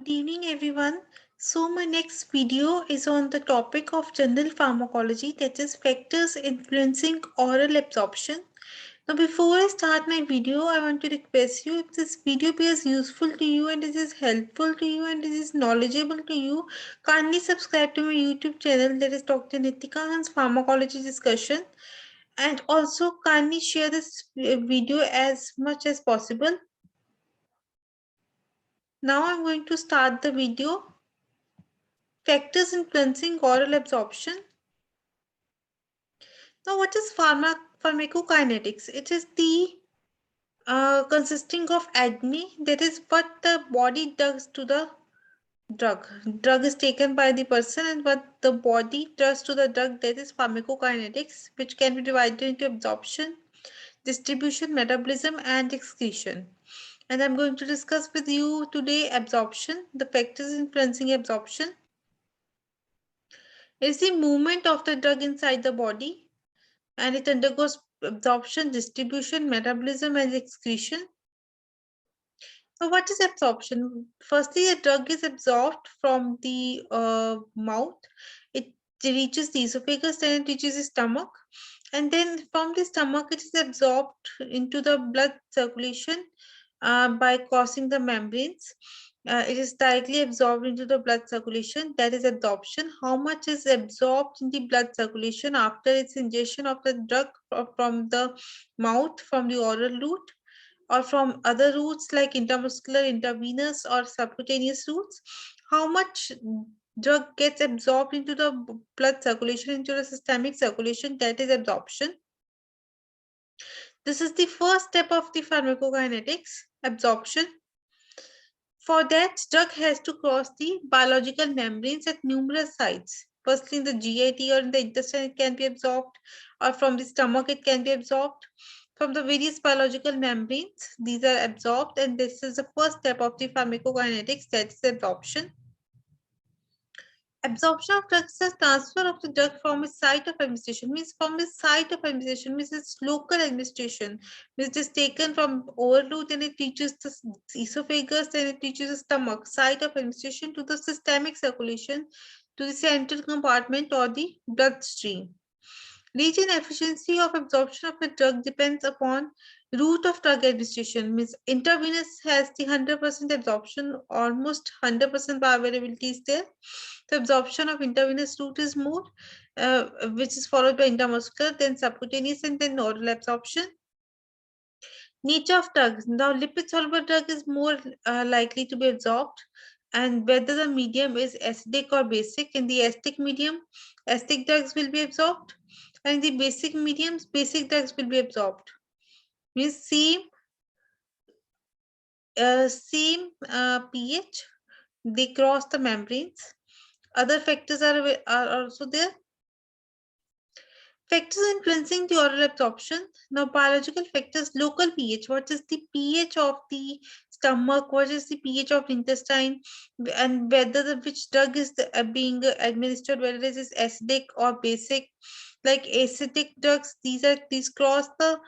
Good evening, everyone. So, my next video is on the topic of general pharmacology, that is, factors influencing oral absorption. Now, before I start my video, I want to request you, if this video appears useful to you and it is helpful to you and it is knowledgeable to you, kindly subscribe to my YouTube channel, that is Dr. Nitika Hans Pharmacology Discussion, and also kindly share this video as much as possible. Now I'm going to start the video. Factors influencing oral absorption. Now, what is pharmacokinetics? It is the consisting of ADME, that is what the body does to the drug. Drug is taken by the person and what the body does to the drug, that is pharmacokinetics, which can be divided into absorption, distribution, metabolism, and excretion. And I'm going to discuss with you today absorption, the factors influencing absorption. It is the movement of the drug inside the body, and it undergoes absorption, distribution, metabolism, and excretion. So, what is absorption? Firstly, a drug is absorbed from the mouth. It reaches the esophagus, then it reaches the stomach, and then from the stomach, it is absorbed into the blood circulation by crossing the membranes. It is directly absorbed into the blood circulation. That is absorption. How much is absorbed in the blood circulation after its ingestion of the drug from the mouth, from the oral route, or from other routes like intramuscular, intravenous, or subcutaneous routes? How much drug gets absorbed into the blood circulation, into the systemic circulation? That is absorption. This is the first step of the pharmacokinetics, absorption. For that, drug has to cross the biological membranes at numerous sites. Firstly, in the GIT or in the intestine, it can be absorbed, or from the stomach, it can be absorbed. From the various biological membranes, these are absorbed, and this is the first step of the pharmacokinetics, that is absorption. Absorption of drugs is transfer of the drug from its site of administration, means from its site of administration, means its local administration, means it is taken from overload and it reaches the esophagus, then it reaches the stomach, site of administration, to the systemic circulation, to the central compartment or the bloodstream. Region efficiency of absorption of a drug depends upon route of drug administration, means intravenous has the 100% absorption, almost 100% bioavailability is there. The absorption of intravenous route is more, which is followed by intramuscular, then subcutaneous, and then oral absorption. Nature of drugs. Now, lipid soluble drug is more likely to be absorbed, and whether the medium is acidic or basic. In the acidic medium, acidic drugs will be absorbed, and in the basic mediums, basic drugs will be absorbed. Means same pH, they cross the membranes. Other factors are also there. Factors influencing the oral absorption. Now, biological factors, local pH. What is the pH of the stomach? What is the pH of intestine? And whether which drug is being administered, whether it is acidic or basic. Like acidic drugs, these cross the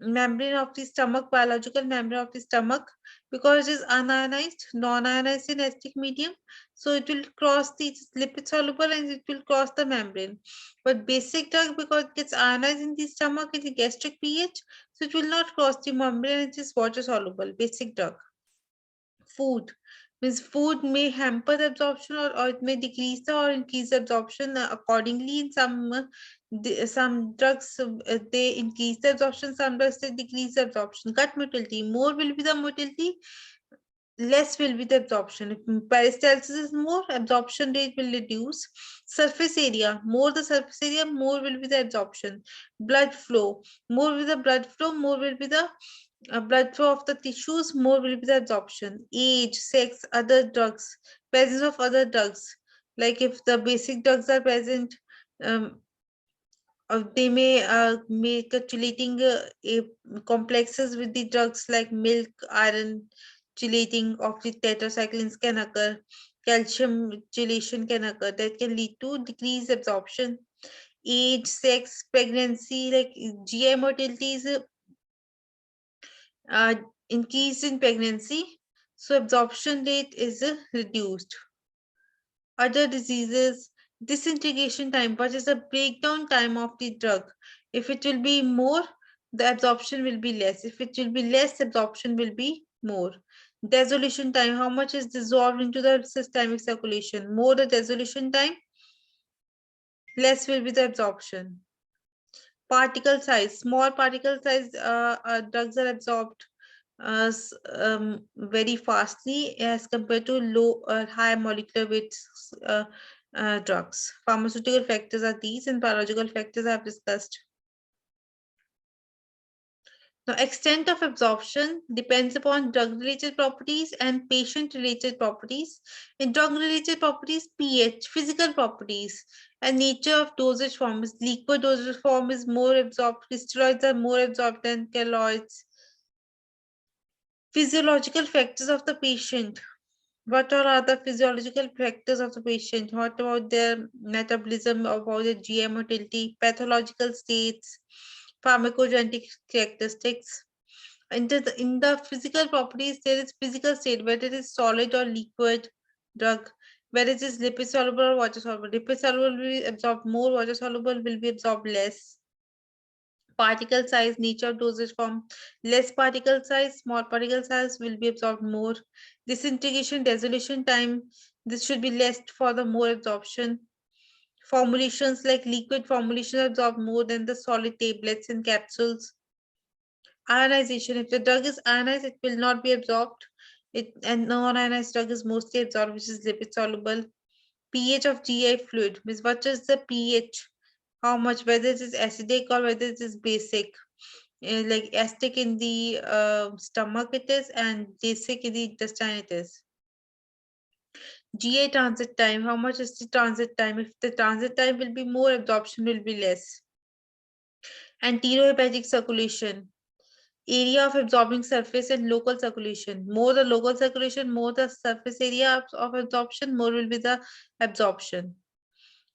membrane of the stomach, biological membrane of the stomach, because it is unionized, non-ionized in acidic medium. So it will cross the lipid soluble and it will cross the membrane. But basic drug, because it gets ionized in the stomach, it is gastric pH, so it will not cross the membrane, it is water soluble, basic drug. Food, means food may hamper the absorption, or it may decrease or increase the absorption accordingly. In some drugs, they increase the absorption, some drugs they decrease the absorption. Gut motility, more will be the motility, less will be the absorption. If peristalsis is more, absorption rate will reduce. Surface area, more the surface area, more will be the absorption. Blood flow, more will the blood flow, more will be the blood flow of the tissues, more will be the absorption. Age, sex, other drugs, presence of other drugs. Like if the basic drugs are present, they may make chelating complexes with the drugs, like milk, iron chelating of the tetracyclines can occur, calcium chelation can occur, that can lead to decreased absorption. Age, sex, pregnancy, like GI motility is increase in pregnancy. so absorption rate is reduced. Other diseases, disintegration time, what is the breakdown time of the drug? If it will be more, the absorption will be less. If it will be less, absorption will be more. Dissolution time, how much is dissolved into the systemic circulation? More the dissolution time, less will be the absorption. Particle size, small particle size drugs are absorbed very fastly as compared to low high molecular weight drugs. Pharmaceutical factors are these, and biological factors I have discussed. Now, extent of absorption depends upon drug-related properties and patient-related properties. In drug-related properties, pH, physical properties, and nature of dosage form is liquid dosage form is more absorbed. Crystalloids are more absorbed than colloids. Physiological factors of the patient. What all are the physiological factors of the patient? What about their metabolism, about their GM motility, pathological states, pharmacogenetic characteristics? In the physical properties, there is physical state, whether it is solid or liquid drug, whether it is lipid soluble or water soluble. Lipid soluble will be absorbed more, water soluble will be absorbed less. Particle size, nature of dosage form, less particle size, small particle size will be absorbed more. Disintegration, dissolution time, this should be less for the more absorption. Formulations like liquid formulations absorb more than the solid tablets and capsules. Ionization, if the drug is ionized, it will not be absorbed. And non-ionized drug is mostly absorbed, which is lipid soluble. pH of GI fluid means what is the pH? How much, whether it is acidic or whether it is basic. Like acidic in the stomach it is, and basic in the intestine it is. GI transit time, how much is the transit time? If the transit time will be more, absorption will be less. Enterohepatic circulation, area of absorbing surface and local circulation. More the local circulation, more the surface area of absorption, more will be the absorption.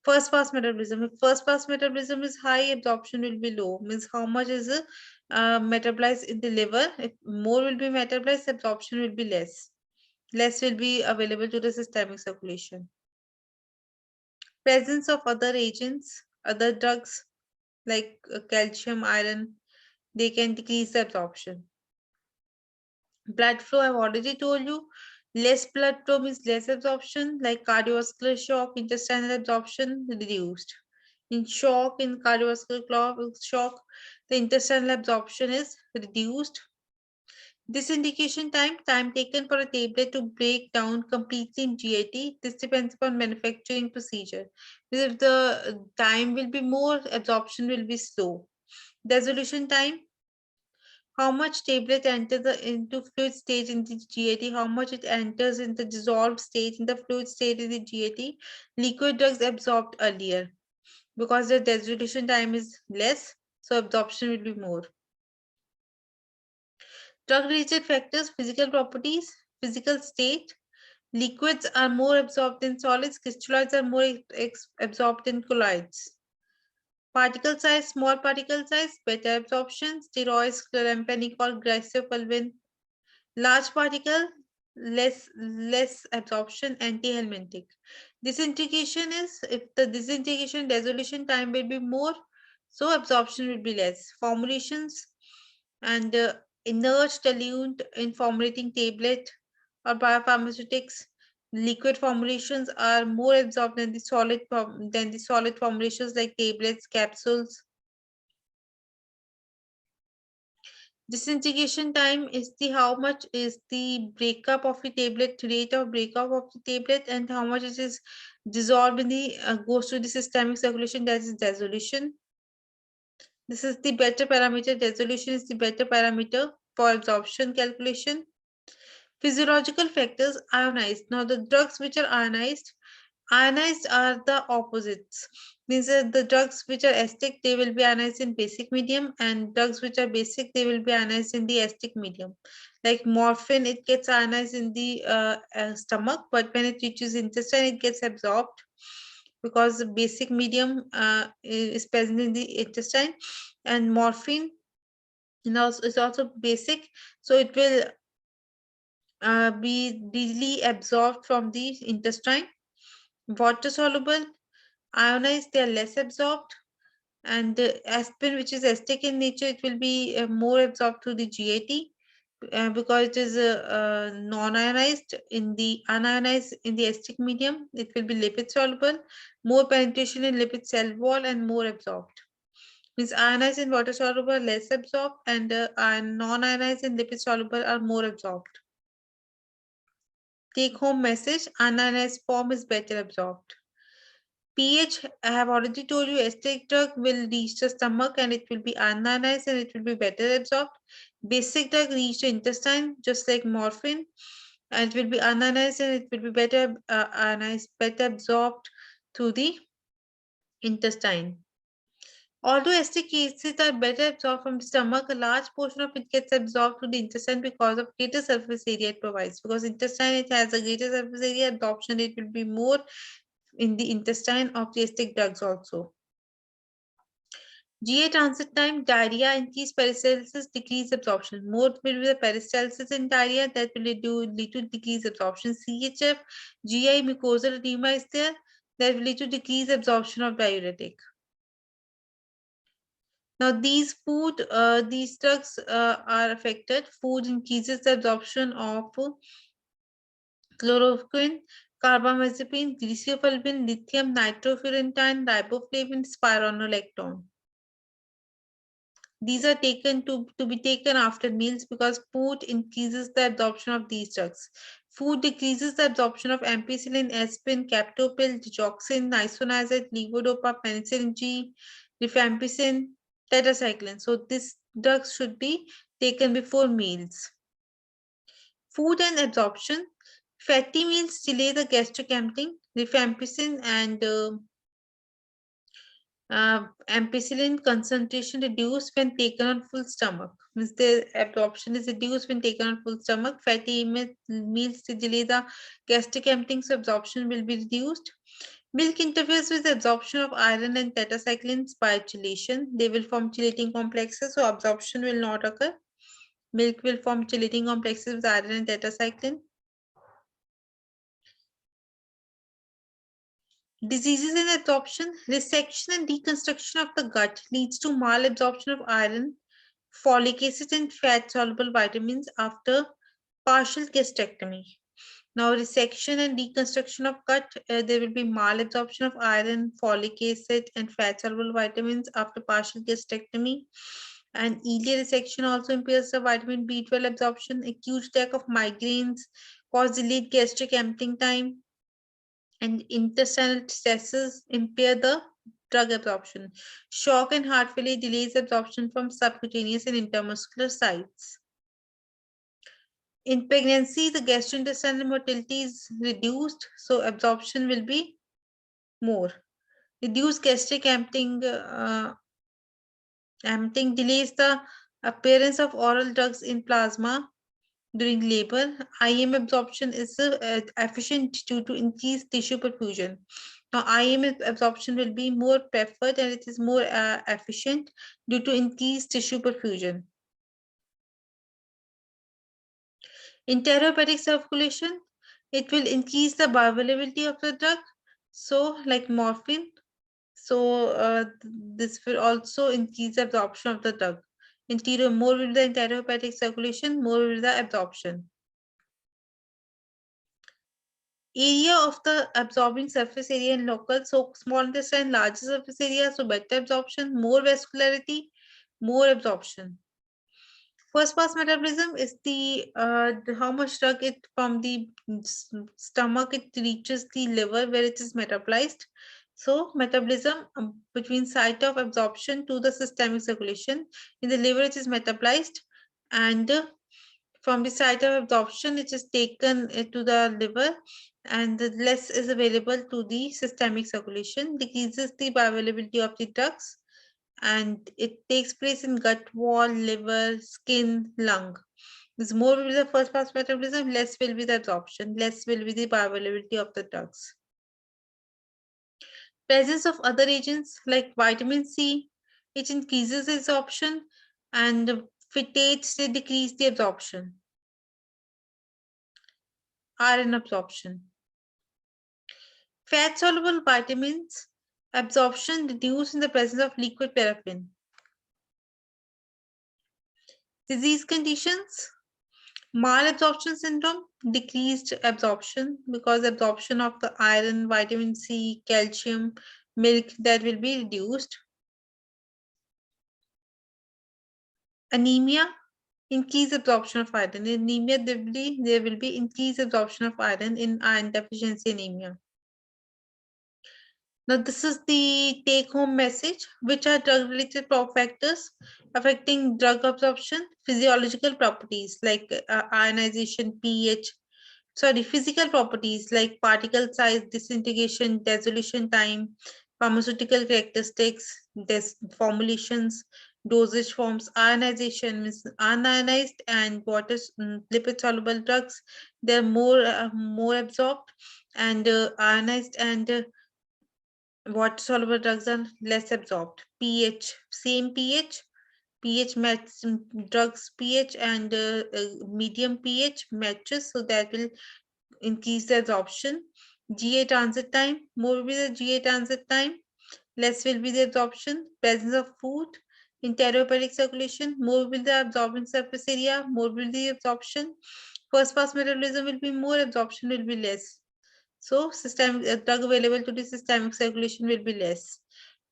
First pass metabolism. If first pass metabolism is high, absorption will be low. Means how much is metabolized in the liver. If more will be metabolized, absorption will be less. Less will be available to the systemic circulation. Presence of other agents, other drugs like calcium, iron, they can decrease the absorption. Blood flow, I've already told you. Less blood flow means less absorption, like cardiovascular shock, intestinal absorption reduced. In shock, in cardiovascular shock, the intestinal absorption is reduced. Disintegration time, time taken for a tablet to break down completely in GIT. This depends upon manufacturing procedure. If the time will be more, absorption will be slow. Dissolution time, how much tablet enters into fluid state in the GIT, how much it enters in the dissolved state in the fluid state in the GIT. Liquid drugs absorbed earlier because the dissolution time is less, so absorption will be more. Drug-related factors, physical properties, physical state. Liquids are more absorbed than solids. Crystalloids are more absorbed than colloids. Particle size, small particle size, better absorption. Steroids, chloramphenicol or glycopulvin. Large particle, less absorption, antihelmintic. Disintegration is, if the disintegration dissolution time will be more, so absorption will be less. Formulations and inert dilute in formulating tablet or biopharmaceutics. Liquid formulations are more absorbed than the solid formulations like tablets, capsules. Disintegration time is the how much is the breakup of the tablet, rate of breakup of the tablet, and how much it is dissolved in the goes to the systemic circulation, that is dissolution. This is the better parameter. Dissolution is the better parameter for absorption calculation. Physiological factors, ionized. Now the drugs which are ionized are the opposites. These are the drugs which are acidic, they will be ionized in basic medium, and drugs which are basic, they will be ionized in the acidic medium. Like morphine, it gets ionized in the stomach, but when it reaches intestine, it gets absorbed because the basic medium is present in the intestine, and morphine is also basic, so it will be readily absorbed from the intestine. Water soluble, ionized, they are less absorbed. And aspirin, which is acidic in nature, it will be more absorbed through the GIT. Because it is non-ionized in the unionized in the acidic medium, it will be lipid soluble, more penetration in lipid cell wall and more absorbed. Means ionized in water soluble less absorbed, and non-ionized in lipid soluble are more absorbed. Take home message: unionized form is better absorbed. pH, I have already told you, acidic drug will reach the stomach and it will be unionized and it will be better absorbed. Basic drug reach the intestine, just like morphine, and it will be unionized and it will be better ionized, better absorbed through the intestine. Although acidic acids are better absorbed from the stomach, a large portion of it gets absorbed to the intestine because of greater surface area it provides. Because intestine, it has a greater surface area, absorption it will be more in the intestine of the acidic drugs also. GI transit time, diarrhea, increase peristalsis, decrease absorption. More will be the peristalsis in diarrhea, that will lead to decrease absorption. CHF, GI mucosal edema is there, that will lead to decrease absorption of diuretic. Now these drugs are affected. Food increases the absorption of chloroquine, carbamazepine, griseofulvin, lithium, nitrofurantoin, riboflavin, spironolactone. These are taken to be taken after meals because food increases the absorption of these drugs. Food decreases the absorption of ampicillin, aspirin, captopril, digoxin, isoniazid, levodopa, penicillin G, rifampicin, tetracycline. So these drugs should be taken before meals. Food and absorption. Fatty meals delay the gastric emptying. Rifampicin and ampicillin concentration reduced when taken on full stomach. Means the absorption is reduced when taken on full stomach. Fatty meals delay the gastric emptying, so absorption will be reduced. Milk interferes with the absorption of iron and tetracyclines by chelation. They will form chelating complexes, so absorption will not occur. Milk will form chelating complexes with iron and tetracycline. Diseases in absorption, resection and deconstruction of the gut leads to malabsorption of iron, folic acid, and fat-soluble vitamins after partial gastrectomy. Now, resection and deconstruction of gut, there will be malabsorption of iron, folic acid, and fat-soluble vitamins after partial gastrectomy. And ileal resection also impairs the vitamin B12 absorption. Acute attack of migraines cause delayed gastric emptying time, and intestinal stresses impair the drug absorption. Shock and heart failure delays absorption from subcutaneous and intermuscular sites. In pregnancy, the gastrointestinal motility is reduced, so absorption will be more. Reduced gastric emptying, emptying delays the appearance of oral drugs in plasma during labor. IM absorption is efficient due to increased tissue perfusion. Now, IM absorption will be more preferred and it is more efficient due to increased tissue perfusion. Enterohepatic circulation, it will increase the bioavailability of the drug, so like morphine. So this will also increase the absorption of the drug. More will be the enterohepatic circulation, more will be the absorption. Area of the absorbing surface area in local, so small intestine, larger surface area, so better absorption, more vascularity, more absorption. First pass metabolism is the how much drug it from the stomach it reaches the liver where it is metabolized. So metabolism between site of absorption to the systemic circulation. In the liver it is metabolized, and from the site of absorption it is taken to the liver, and the less is available to the systemic circulation. Decreases the bioavailability of the drugs, and it takes place in gut wall, liver, skin, lung. This more will be the first pass metabolism, less will be the absorption, less will be the bioavailability of the drugs. Presence of other agents like vitamin C, it increases the absorption, and phytates, they decrease the absorption. iron absorption. Fat-soluble vitamins absorption reduced in the presence of liquid paraffin. Disease conditions, malabsorption syndrome, decreased absorption because absorption of the iron, vitamin C, calcium, milk, that will be reduced. Anemia, increased absorption of iron. In anemia, there will be increased absorption of iron in iron deficiency anemia. Now, this is the take-home message. Which are drug-related factors affecting drug absorption? Physiological properties like ionization, pH. Physical properties like particle size, disintegration, dissolution time, pharmaceutical characteristics, formulations, dosage forms. Ionization means unionized and water lipid-soluble drugs. They're more absorbed, and ionized and water-soluble drugs are less absorbed. pH, same pH. pH matches drugs pH and medium pH matches, so that will increase the absorption. GA transit time, more will be the GA transit time, less will be the absorption. Presence of food, enterohepatic circulation, more will be the absorbent surface area, more will be the absorption. First pass metabolism will be more, absorption will be less. So systemic drug available to the systemic circulation will be less.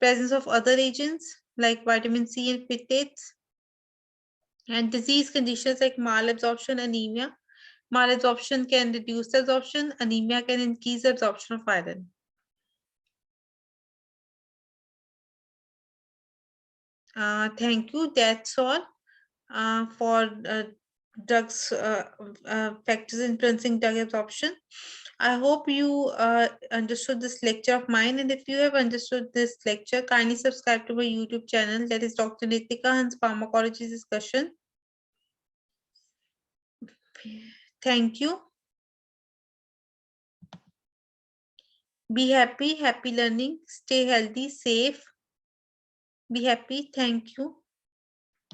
Presence of other agents like vitamin C and phytates, and disease conditions like malabsorption, anemia. Malabsorption can reduce the absorption, anemia can increase the absorption of iron. Thank you. That's all for drugs, factors influencing drug absorption. I hope you understood this lecture of mine, and if you have understood this lecture, kindly subscribe to my YouTube channel, that is Dr. Nitika Hans Pharmacology Discussion. Thank you. Be happy, happy learning, stay healthy, safe. Be happy. Thank you.